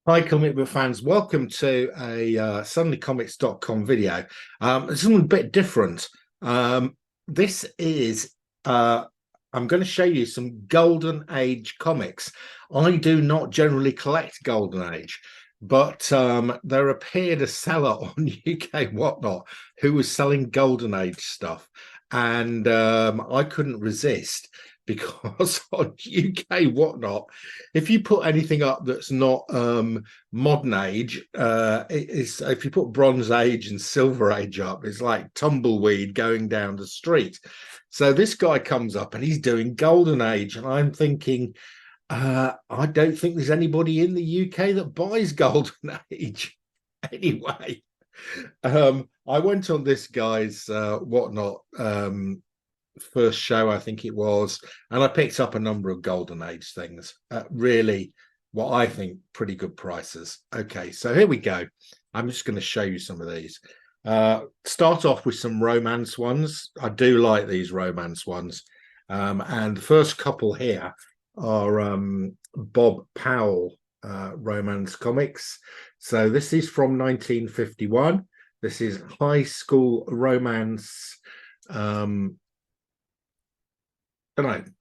Hi, comic book fans. Welcome to a SuddenlyComics.com video. It's something a bit different. This is, I'm going to show you some Golden Age comics. I do not generally collect Golden Age, but there appeared a seller on UK Whatnot who was selling Golden Age stuff. And I couldn't resist because on UK Whatnot, if you put anything up that's not modern age, if you put Bronze Age and Silver Age up, it's like tumbleweed going down the street. So this guy comes up and he's doing Golden Age, and I'm thinking, I don't think there's anybody in the UK that buys Golden Age. Anyway, I went on this guy's Whatnot first show, I think it was, and I picked up a number of Golden Age things at really what I think pretty good prices. Okay, so here we go. I'm just going to show you some of these. Start off with some romance ones. I do like these romance ones. And the first couple here are Bob Powell romance comics. So this is from 1951. This is high school romance.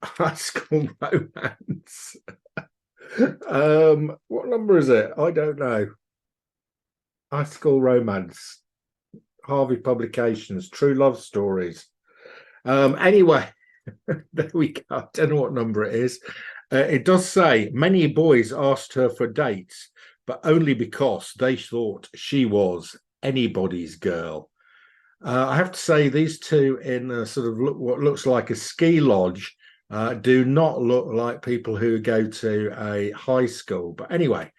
High school romance. What number is it? I don't know. High school romance. Harvey Publications, True Love Stories. Anyway, there we go. I don't know what number it is. It does say many boys asked her for dates, but only because they thought she was anybody's girl. I have to say these two in a sort of what looks like a ski lodge do not look like people who go to a high school. But anyway,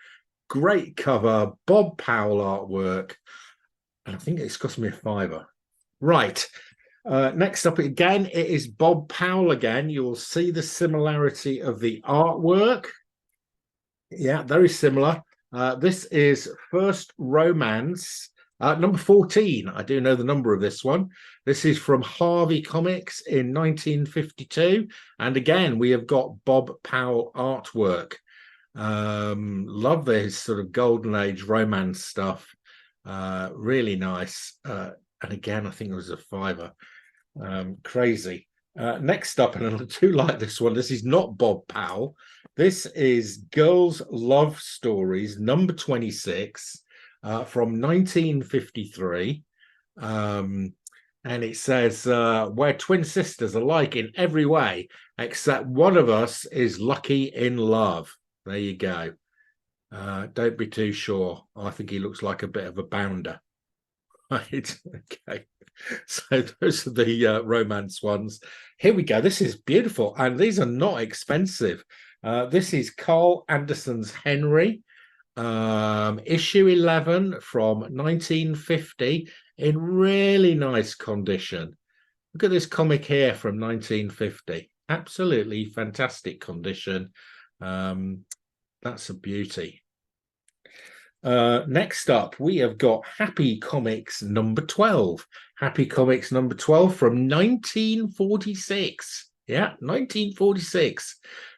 great cover, Bob Powell artwork. And I think it's cost me a fiver. Right. Next up again, it is Bob Powell again. You'll see the similarity of the artwork. Yeah, very similar. This is First Romance. Number 14, I do know the number of this one. This is from Harvey Comics in 1952. And again, we have got Bob Powell artwork. Love this sort of Golden Age romance stuff. Really nice. And again, I think it was a fiver. Crazy. Next up, and I do like this one. This is not Bob Powell. This is Girls Love Stories, number 26. From 1953. And it says, we're twin sisters alike in every way, except one of us is lucky in love. There you go. Don't be too sure. I think he looks like a bit of a bounder. Right. Okay. So those are the romance ones. Here we go. This is beautiful. And these are not expensive. This is Carl Anderson's Henry. Issue 11 from 1950 in really nice condition. Look at this comic here from 1950. Absolutely fantastic condition. That's a beauty. Next up, we have got Happy Comics number 12. Happy Comics number 12 from 1946. Yeah, 1946.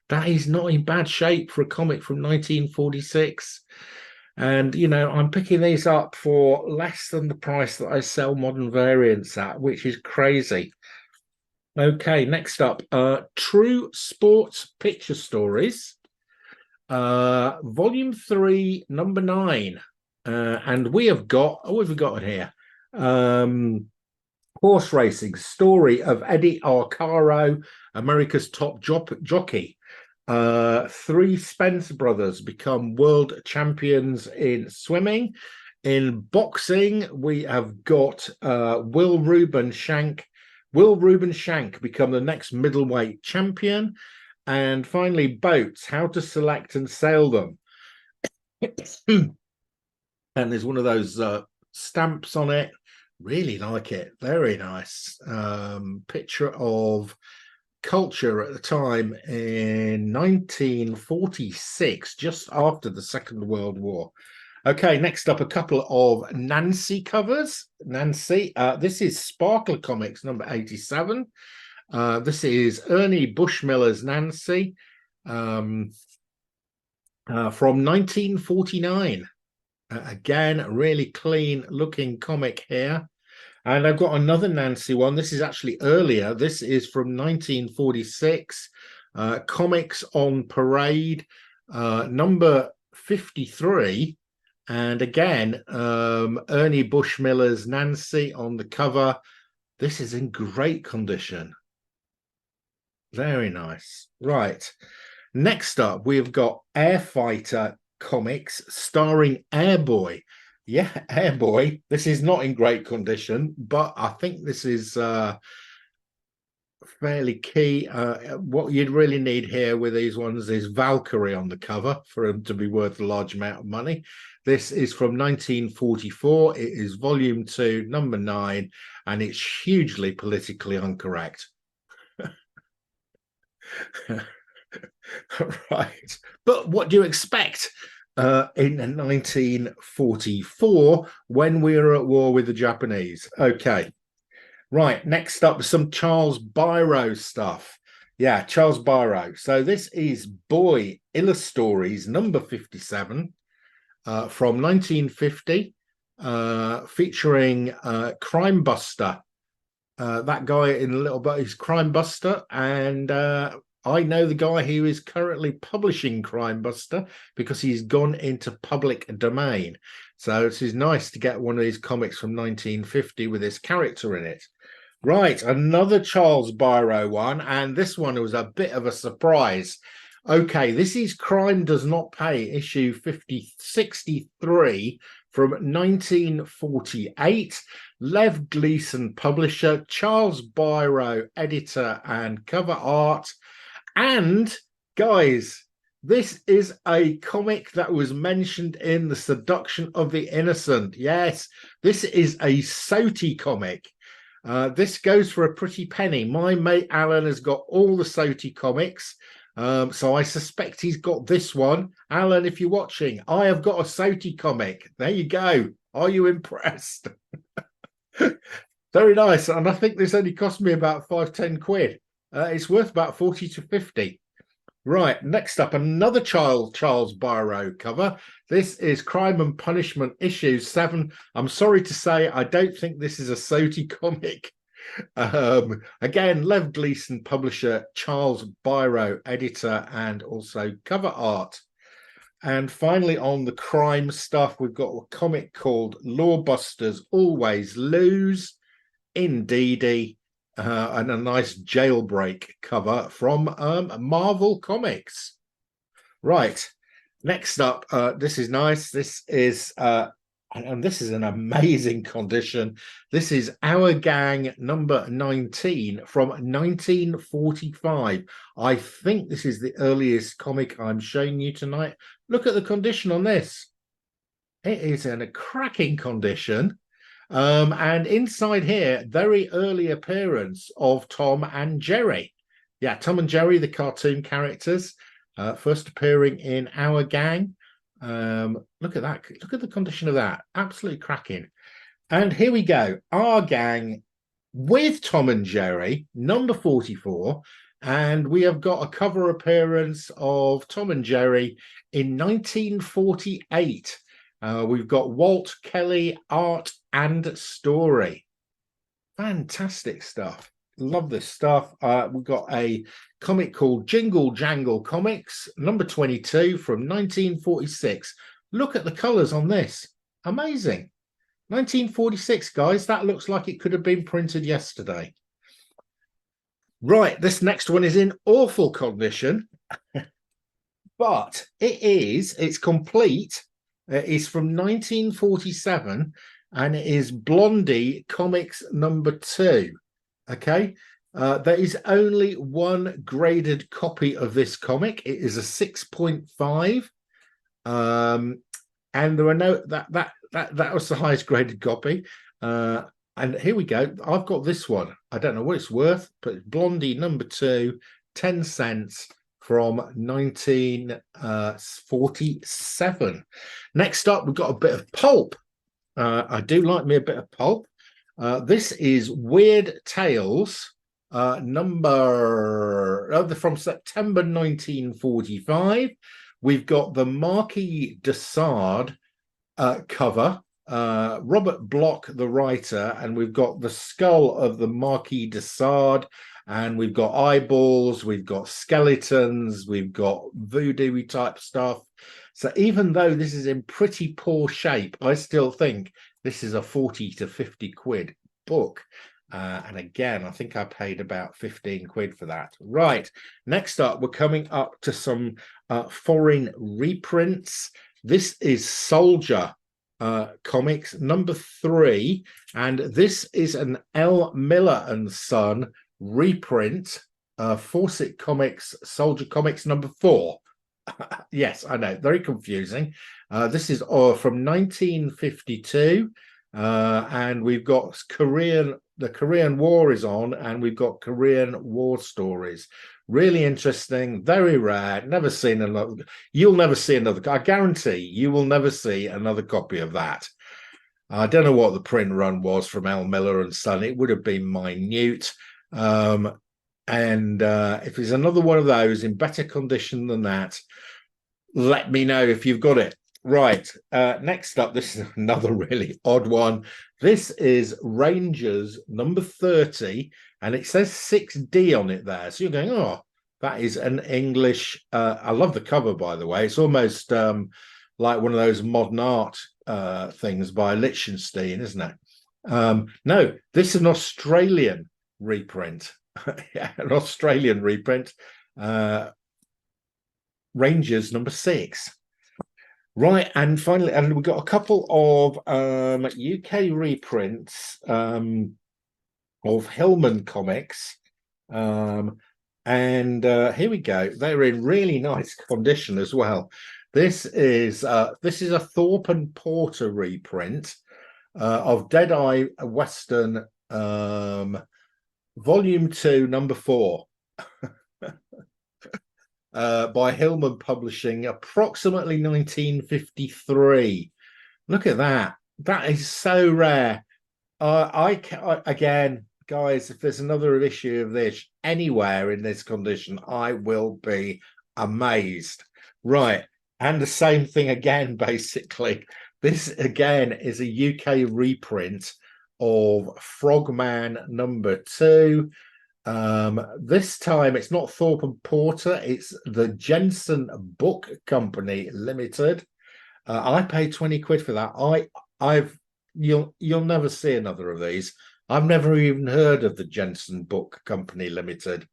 That is not in bad shape for a comic from 1946. And, you know, I'm picking these up for less than the price that I sell modern variants at, which is crazy. Okay, next up, True Sports Picture Stories, Volume 3, number 9. And we have got, what have we got here? Horse racing, story of Eddie Arcaro, America's top jockey. Three Spence brothers become world champions in swimming. In boxing, we have got Will Reuben Shank become the next middleweight champion. And finally, boats, how to select and sail them. And there's one of those stamps on it. Really like it. Very nice. Picture of culture at the time in 1946, just after the Second World War. Okay, next up, a couple of Nancy covers. Nancy, this is Sparkler Comics number 87. This is Ernie Bushmiller's Nancy. from 1949. Again, a really clean looking comic here. And I've got another Nancy one. This is actually earlier. This is from 1946. Comics on Parade, number 53. And again, Ernie Bushmiller's Nancy on the cover. This is in great condition. Very nice. Right. Next up, we've got Airfighter comics starring Airboy. Yeah, Airboy. This is not in great condition, but I think this is fairly key. What you'd really need here with these ones is Valkyrie on the cover for them to be worth a large amount of money. This is from 1944. It is volume 2, number 9, and it's hugely politically incorrect. Right. But what do you expect in 1944 when we were at war with the Japanese? Okay. Right. Next up, some Charles Biro stuff. Yeah, Charles Biro. So this is Boy Illustories number 57 from 1950, featuring Crime Buster. That guy in a little bit is Crime Buster, and I know the guy who is currently publishing Crime Buster because he's gone into public domain. So this is nice to get one of these comics from 1950 with this character in it. Right, another Charles Biro one, and this one was a bit of a surprise. Okay, this is Crime Does Not Pay, issue 63 from 1948. Lev Gleason, publisher, Charles Biro, editor and cover art. And guys, this is a comic that was mentioned in The Seduction of the Innocent. Yes, this is a Soti comic. This goes for a pretty penny. My mate Alan has got all the Soti comics. So I suspect he's got this one. Alan, if you're watching, I have got a Soti comic. There you go. Are you impressed? Very nice. And I think this only cost me about 5-10 quid. It's worth about 40 to 50. Right, next up, another Charles Biro cover. This is Crime and Punishment, issue 7. I'm sorry to say, I don't think this is a Soti comic. Again, Lev Gleason, publisher, Charles Biro, editor, and also cover art. And finally, on the crime stuff, we've got a comic called Lawbusters Always Lose, Indeedy, and a nice jailbreak cover from Marvel Comics. Right, next up, this is nice. This is and this is an amazing condition. This is Our Gang number 19 from 1945. I think this is the earliest comic I'm showing you tonight. Look at the condition on this. It is in a cracking condition. And inside here, very early appearance of Tom and Jerry. Yeah, Tom and Jerry, the cartoon characters, first appearing in Our Gang. Look at that. Look at the condition of that. Absolutely cracking. And here we go. Our Gang with Tom and Jerry, number 44. And we have got a cover appearance of Tom and Jerry in 1948. We've got Walt Kelly, art and story. Fantastic stuff. Love this stuff. We've got a comic called Jingle Jangle Comics, number 22 from 1946. Look at the colors on this. Amazing. 1946, guys. That looks like it could have been printed yesterday. Right, this next one is in awful condition, but it's complete. It's from 1947, and it is Blondie Comics number 2. Okay, there is only one graded copy of this comic. It is a 6.5, and there are no that was the highest graded copy. And here we go. I've got this one. I don't know what it's worth, but it's Blondie number 2, 10 cents from 1947. Next up, we've got a bit of pulp. I do like me a bit of pulp. This is Weird Tales, from September 1945. We've got the Marquis de Sade cover, Robert Bloch, the writer, and we've got the skull of the Marquis de Sade, and we've got eyeballs, we've got skeletons, we've got voodoo type stuff. So even though this is in pretty poor shape, I still think this is a 40 to 50 quid book. And again, I think I paid about 15 quid for that. Right, next up, we're coming up to some foreign reprints. This is Soldier Comics #3, and this is an L. Miller and Son reprint, Fawcett Comics, Soldier Comics #4. Yes, I know, very confusing. This is from 1952, and we've got the Korean War is on, and we've got Korean War stories. Really interesting, very rare. Never seen another. You'll never see another. I guarantee you will never see another copy of that. I don't know what the print run was from L. Miller and Son. It would have been minute. And if there's another one of those in better condition than that, let me know if you've got it. Right, next up, this is another really odd one. This is Rangers #30, and it says 6D on it there. So you're going, oh, that is an English. I love the cover, by the way. It's almost like one of those modern art things by Lichtenstein, isn't it? No, this is an Australian reprint. Yeah, an Australian reprint. Rangers #6. Right, and finally, and we've got a couple of UK reprints of Hillman comics. And here we go. They're in really nice condition as well. This is a Thorpe and Porter reprint of Deadeye Western Volume 2, #4. By Hillman Publishing, approximately 1953. Look at that. That is so rare. Again, guys, if there's another issue of this anywhere in this condition, I will be amazed. Right. And the same thing again, basically. This, again, is a UK reprint of Frogman #2. This time it's not Thorpe and Porter, it's the Jensen Book Company Limited. I paid 20 quid for that. You'll never see another of these. I've never even heard of the Jensen Book Company Limited.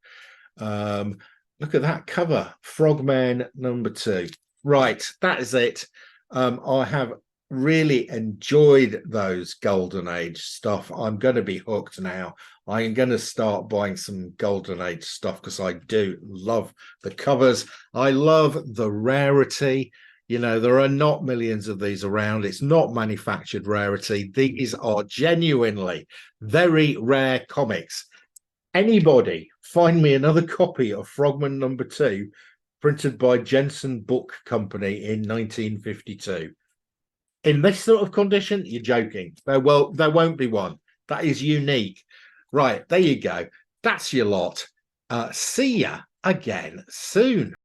Look at that cover, Frogman #2. Right, that is it. I have really enjoyed those Golden Age stuff. I'm going to be hooked now. I am going to start buying some Golden Age stuff because I do love the covers. I love the rarity. You know, there are not millions of these around. It's not manufactured rarity. These are genuinely very rare comics. Anybody find me another copy of Frogman #2 printed by Jensen Book Company in 1952? In this sort of condition, you're joking. There won't be one. That is unique. Right, there you go. That's your lot. See ya again soon.